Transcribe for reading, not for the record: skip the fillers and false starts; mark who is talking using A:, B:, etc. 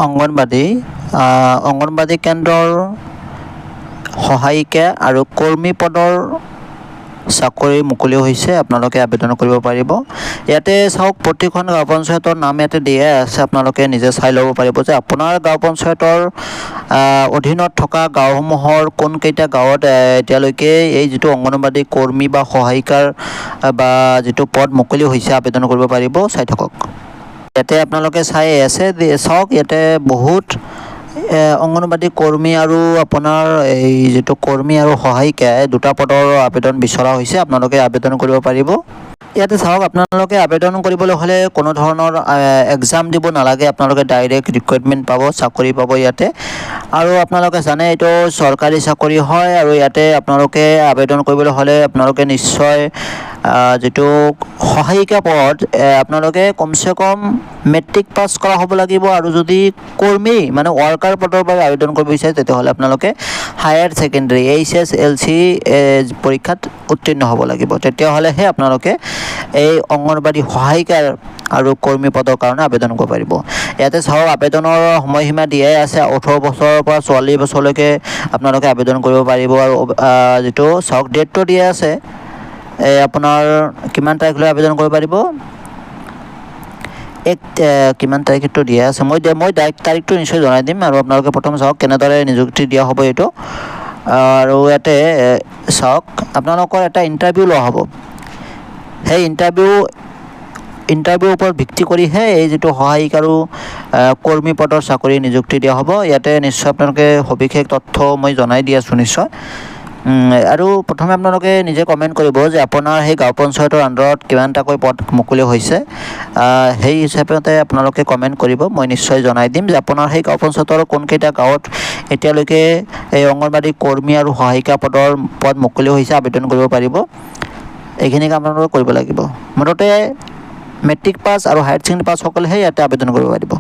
A: অংগনবাদী কেন্দ্ৰৰ সহায়িকা আৰু কৰ্মী পদৰ চাকৰি মুকলি হৈছে, আপোনালোকে আবেদন কৰিব পাৰিব। ইয়াতে চাওক প্ৰতিখন গাঁও পঞ্চায়তৰ নাম ইয়াতে দিয়াই আছে, আপোনালোকে নিজে চাই ল'ব পাৰিব যে আপোনাৰ গাঁও পঞ্চায়তৰ অধীনত থকা গাঁওসমূহৰ কোনকেইটা গাঁৱত এতিয়ালৈকে এই যিটো অংগনবাদী কৰ্মী বা সহায়িকাৰ বা যিটো পদ মুকলি হৈছে আবেদন কৰিব পাৰিব। চাই থাকক, ইয়াতে আপোনালোকে চাই আছে চাওক, ইয়াতে বহুত অংগনবাদী কৰ্মী আৰু আপোনাৰ এই যিটো কৰ্মী আৰু সহায়িকা দুটা পদৰ আবেদন বিচৰা হৈছে, আপোনালোকে আবেদন কৰিব পাৰিব। ইয়াতে চাওক, আপোনালোকে আবেদন কৰিবলৈ হ'লে কোনো ধৰণৰ এক্সাম দিব নালাগে, আপোনালোকে ডাইৰেক্ট ৰিক্ৰুইটমেণ্ট পাব, চাকৰি পাব ইয়াতে। আৰু আপোনালোকে জানে এইটো চৰকাৰী চাকৰি হয়, আৰু ইয়াতে আপোনালোকে আবেদন কৰিবলৈ হ'লে আপোনালোকে নিশ্চয় যিটো সহায়িকা পদ আপোনালোকে কমচে কম মেট্ৰিক পাছ কৰা হ'ব লাগিব, আৰু যদি কৰ্মী মানে ৱাৰ্কাৰ পদৰ বাবে আবেদন কৰিব বিচাৰে তেতিয়াহ'লে আপোনালোকে হায়াৰ ছেকেণ্ডেৰী HSLC পৰীক্ষাত উত্তীৰ্ণ হ'ব লাগিব, তেতিয়াহ'লেহে আপোনালোকে এই অংগনবাদী সহায়িকাৰ আৰু কৰ্মী পদৰ কাৰণে আবেদন কৰিব পাৰিব। ইয়াতে চাওক, আবেদনৰ সময়সীমা দিয়াই আছে, 18 বছৰৰ পৰা 44 বছৰলৈকে আপোনালোকে আবেদন কৰিব পাৰিব। আৰু যিটো চাওক ডেটটো দিয়া আছে, আপোনাৰ কিমান তাৰিখলৈ আবেদন কৰিব পাৰিব, কিমান তাৰিখটো দিয়া আছে, মই তাৰিখটো নিশ্চয় জনাই দিম। আৰু আপোনালোকে প্ৰথম চাওক কেনেদৰে নিযুক্তি দিয়া হ'ব এইটো। আৰু ইয়াতে চাওক, আপোনালোকৰ এটা ইণ্টাৰভিউ লোৱা হ'ব, সেই ইণ্টাৰভিউৰ ওপৰত ভিত্তি কৰিহে এই যিটো সহায়িক আৰু কৰ্মী পদৰ চাকৰি নিযুক্তি দিয়া হ'ব। ইয়াতে নিশ্চয় আপোনালোকে সবিশেষ তথ্য মই জনাই দি আছোঁ নিশ্চয়। আৰু প্ৰথমে আপোনালোকে নিজে কমেণ্ট কৰিব যে আপোনাৰ সেই গাঁও পঞ্চায়তৰ আণ্ডাৰত কিমানটাকৈ পদ মুকলি হৈছে, সেই হিচাপতে আপোনালোকে কমেণ্ট কৰিব, মই নিশ্চয় জনাই দিম যে আপোনাৰ সেই গাঁও পঞ্চায়তৰ কোনকেইটা গাঁৱত এতিয়ালৈকে এই অংগনবাদী কৰ্মী আৰু সহায়িকা পদ মুকলি হৈছে, আবেদন কৰিব পাৰিব। এইখিনি কাম আপোনালোকে কৰিব লাগিব। মুঠতে মেট্ৰিক পাছ আৰু হায়াৰ ছেকেণ্ডেৰী পাছ সকলেহে ইয়াতে আবেদন কৰিব পাৰিব।